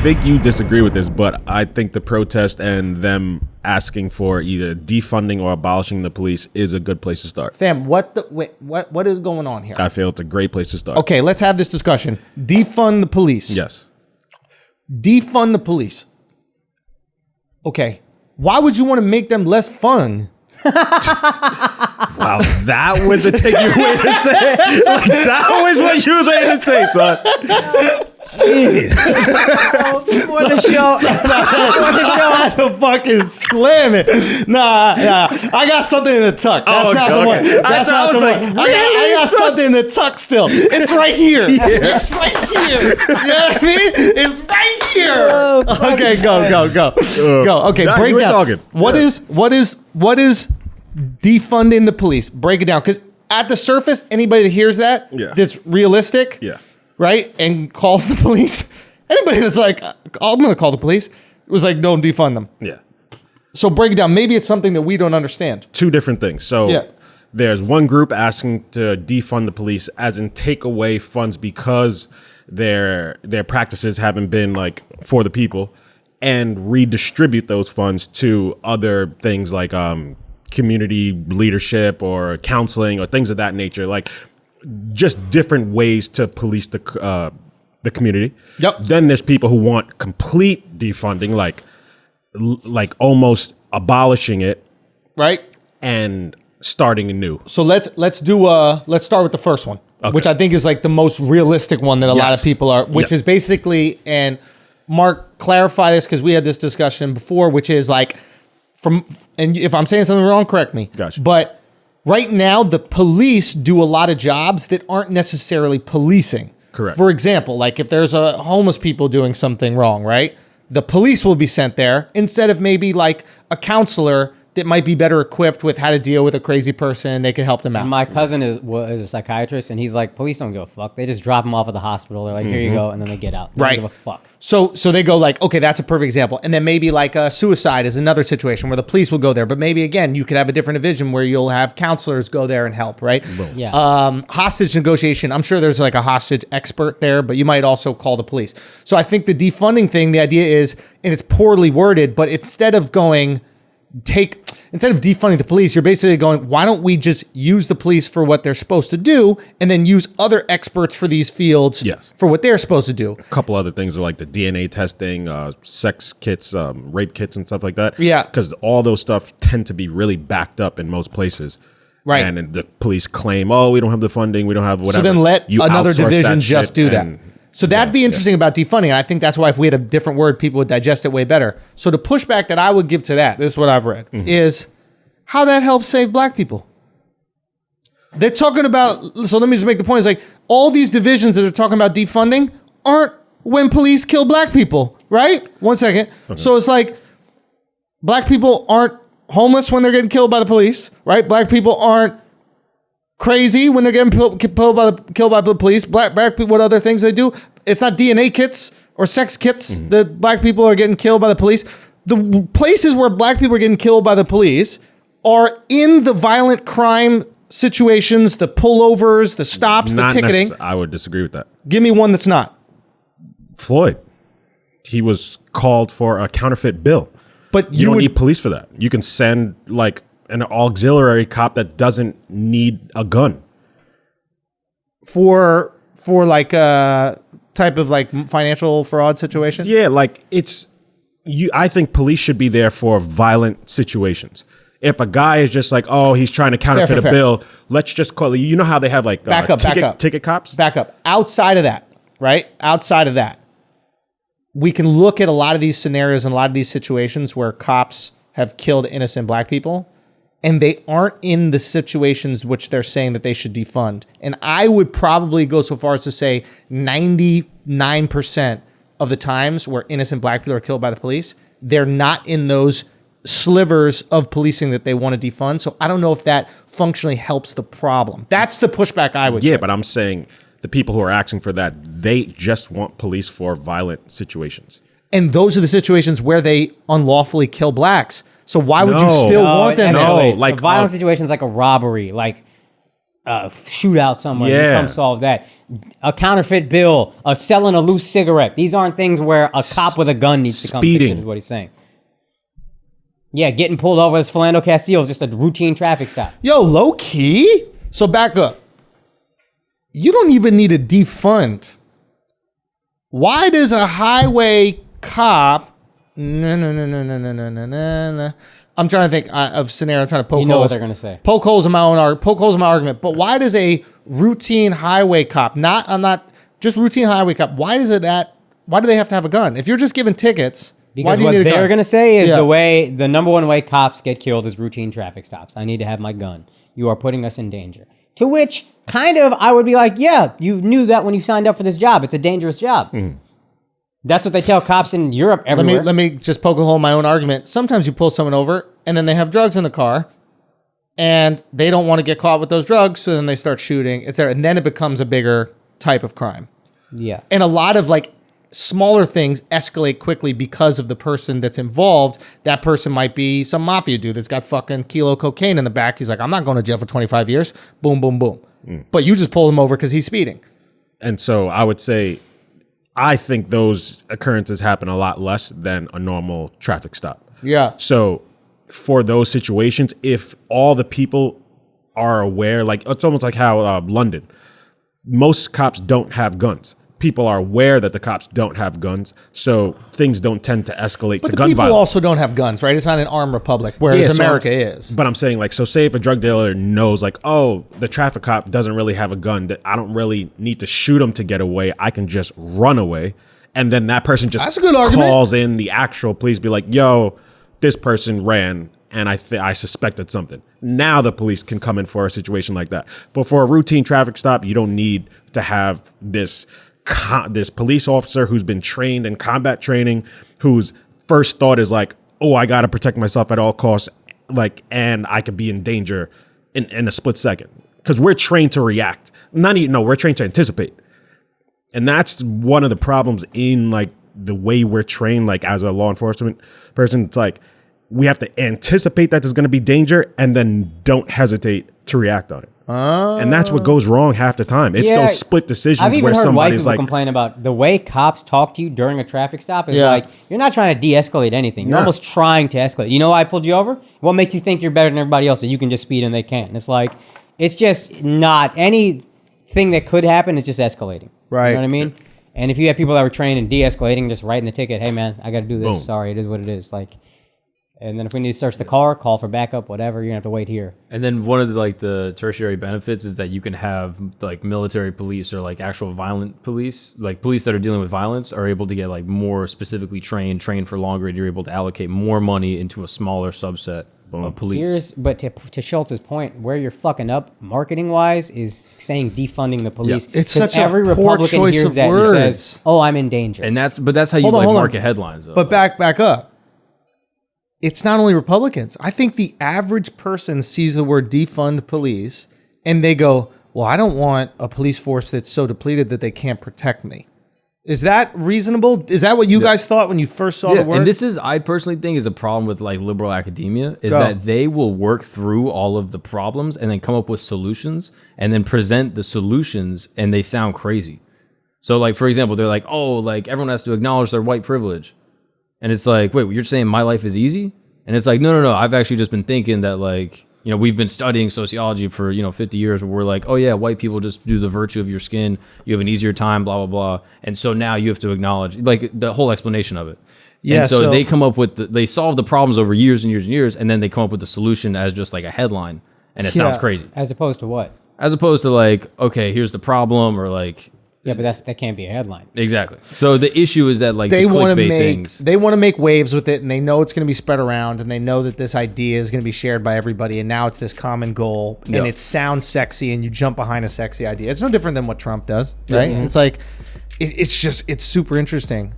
think you disagree with this, but I think the protest and them asking for either defunding or abolishing the police is a good place to start. Fam, what is going on here? I feel it's a great place to start. Okay, let's have this discussion. Defund the police. Yes. Defund the police. Okay. Why would you want to make them less fun? Wow, that was a taking way to say. Like, that was what you was going to say, son. Jeez. For the show. I had to fucking slam it. Nah. I got something in the tuck. That's not the one. That's not the one. I got something in the tuck still. It's right here. Yeah. It's right here. You know what I mean? It's right here. Oh, okay, go. Go. Okay, break down. Talking. What is defunding the police? Break it down. Because at the surface, anybody that hears that, that's realistic. Yeah. Right? And calls the police. Anybody that's like, I'm going to call the police, was like, no, defund them. Yeah. So break it down. Maybe it's something that we don't understand. Two different things. So there's one group asking to defund the police, as in take away funds because their practices haven't been like for the people, and redistribute those funds to other things like community leadership or counseling or things of that nature. Like, just different ways to police the community. Yep. Then there's people who want complete defunding, like almost abolishing it, right, and starting anew. So let's start with the first one, which I think is like the most realistic one that a lot of people are, which is basically, and Mark, clarify this because we had this discussion before, which is like and if I'm saying something wrong, correct me. Gotcha. But right now, the police do a lot of jobs that aren't necessarily policing. Correct. For example, like if there's a homeless people doing something wrong, right? The police will be sent there instead of maybe like a counselor that might be better equipped with how to deal with a crazy person. They can help them out. My cousin is a psychiatrist, and he's like, police don't give a fuck. They just drop him off at the hospital. They're like, here you go, and then they get out. They don't give a fuck. So they go like, okay, that's a perfect example. And then maybe like a suicide is another situation where the police will go there. But maybe, again, you could have a different division where you'll have counselors go there and help, right? Boom. Yeah. Hostage negotiation. I'm sure there's like a hostage expert there, but you might also call the police. So I think the defunding thing, the idea is, and it's poorly worded, but instead of defunding the police, you're basically going, why don't we just use the police for what they're supposed to do and then use other experts for these fields for what they're supposed to do? A couple other things are like the DNA testing, sex kits, rape kits and stuff like that. Yeah. Because all those stuff tend to be really backed up in most places. Right. And the police claim, oh, we don't have the funding, we don't have whatever. So then let another division just do that. And so that'd be interesting about defunding. I think that's why if we had a different word, people would digest it way better. So the pushback that I would give to that, this is what I've read, is how that helps save black people. They're talking about, so let me just make the point, is like all these divisions that are talking about defunding aren't when police kill black people, right? 1 second. Okay. So it's like black people aren't homeless when they're getting killed by the police, right? Black people aren't crazy when they're getting killed by the police. Black people, what other things they do? It's not DNA kits or sex kits that black people are getting killed by the police. The places where black people are getting killed by the police are in the violent crime situations, the pullovers, the stops, the ticketing. I would disagree with that. Give me one that's not. Floyd. He was called for a counterfeit bill. But you don't need police for that. You can send like an auxiliary cop that doesn't need a gun. For like a type of like financial fraud situation? Yeah, like I think police should be there for violent situations. If a guy is just like, oh, he's trying to counterfeit a bill, let's just call it. You know how they have like ticket cops? Back up. Outside of that, right? Outside of that, we can look at a lot of these scenarios and a lot of these situations where cops have killed innocent black people, and they aren't in the situations which they're saying that they should defund. And I would probably go so far as to say 99% of the times where innocent black people are killed by the police, they're not in those slivers of policing that they want to defund. So I don't know if that functionally helps the problem. That's the pushback I would give. But I'm saying the people who are asking for that, they just want police for violent situations. And those are the situations where they unlawfully kill blacks. So why would you still want them? No, like a violent situation is like a robbery. Like shootout somewhere. Yeah. You come solve that. A counterfeit bill, selling a loose cigarette. These aren't things where a cop with a gun needs to come fix it, is what he's saying. Yeah, getting pulled over as Philando Castile is just a routine traffic stop. Yo, low key. So back up. You don't even need to defund. Why does a highway cop? No. I'm trying to think of scenario. I'm trying to poke holes. You know what they're gonna say. Poke holes in my argument. But why does a routine highway cop, just routine highway cop, why do they have to have a gun? If you're just giving tickets, because why do you what need a gun? they're gonna say is the number one way cops get killed is routine traffic stops. I need to have my gun. You are putting us in danger. To which kind of I would be like, yeah, you knew that when you signed up for this job. It's a dangerous job. That's what they tell cops in Europe everywhere. Let me just poke a hole in my own argument. Sometimes you pull someone over and then they have drugs in the car and they don't want to get caught with those drugs, so then they start shooting, etc. And then it becomes a bigger type of crime. Yeah. And a lot of like smaller things escalate quickly because of the person that's involved. That person might be some mafia dude that's got fucking kilo cocaine in the back. He's like, I'm not going to jail for 25 years. Boom, boom, boom. But you just pull him over because he's speeding. And so I would say, I think those occurrences happen a lot less than a normal traffic stop. Yeah. So for those situations, if all the people are aware, like it's almost like how London, most cops don't have guns. People are aware that the cops don't have guns, so things don't tend to escalate to gun violence. But the people also don't have guns, right? It's not an armed republic, whereas America is. But I'm saying, like, so say if a drug dealer knows, like, oh, the traffic cop doesn't really have a gun, that I don't really need to shoot him to get away. I can just run away. And then that person just calls in the actual police, be like, yo, this person ran, and I suspected something. Now the police can come in for a situation like that. But for a routine traffic stop, you don't need to have this police officer who's been trained in combat training, whose first thought is like, oh, I got to protect myself at all costs, like, and I could be in danger in a split second. Because we're trained to react. We're trained to anticipate. And that's one of the problems in, like, the way we're trained, like, as a law enforcement person. It's like, we have to anticipate that there's going to be danger and then don't hesitate to react on it. And that's what goes wrong half the time. It's those split decisions I've even where heard white people like, complain about the way cops talk to you during a traffic stop is like, you're not trying to de-escalate anything. You're almost trying to escalate. You know why I pulled you over? What makes you think you're better than everybody else, so you can just speed and they can't? And it's like, it's just not anything that could happen. It's just escalating. Right. You know what I mean? And if you have people that were trained in de-escalating, just writing the ticket, hey man, I got to do this. Boom. Sorry, it is what it is. Like, and then if we need to search the car, call for backup, whatever, you're gonna have to wait here. And then one of the tertiary benefits is that you can have like military police or like actual violent police, like police that are dealing with violence are able to get like more specifically trained for longer, and you're able to allocate more money into a smaller subset of police. But to Schultz's point, where you're fucking up marketing wise is saying defunding the police. Yeah. It's such every a poor Republican choice hears of that words. And says, "Oh, I'm in danger." And that's how you market headlines. Though. But back up. It's not only Republicans. I think the average person sees the word defund police and they go, well, I don't want a police force that's so depleted that they can't protect me. Is that reasonable? Is that what you guys thought when you first saw the word? And I personally think is a problem with like liberal academia is that they will work through all of the problems and then come up with solutions and then present the solutions and they sound crazy. So like, for example, they're like, oh, like everyone has to acknowledge their white privilege. And it's like, wait, you're saying my life is easy? And it's like, no. I've actually just been thinking that like, you know, we've been studying sociology for, 50 years where we're like, oh yeah, white people just do the virtue of your skin. You have an easier time, blah, blah, blah. And so now you have to acknowledge like the whole explanation of it. Yeah. And so they come up with, they solve the problems over years and years and years. And then they come up with the solution as just like a headline. And it sounds crazy. As opposed to what? As opposed to like, okay, here's the problem or like, yeah, but that can't be a headline. Exactly. So the issue is that like they want to make waves with it, and they know it's going to be spread around, and they know that this idea is going to be shared by everybody, and now it's this common goal, and it sounds sexy, and you jump behind a sexy idea. It's no different than what Trump does, right? Mm-hmm. It's like it's super interesting.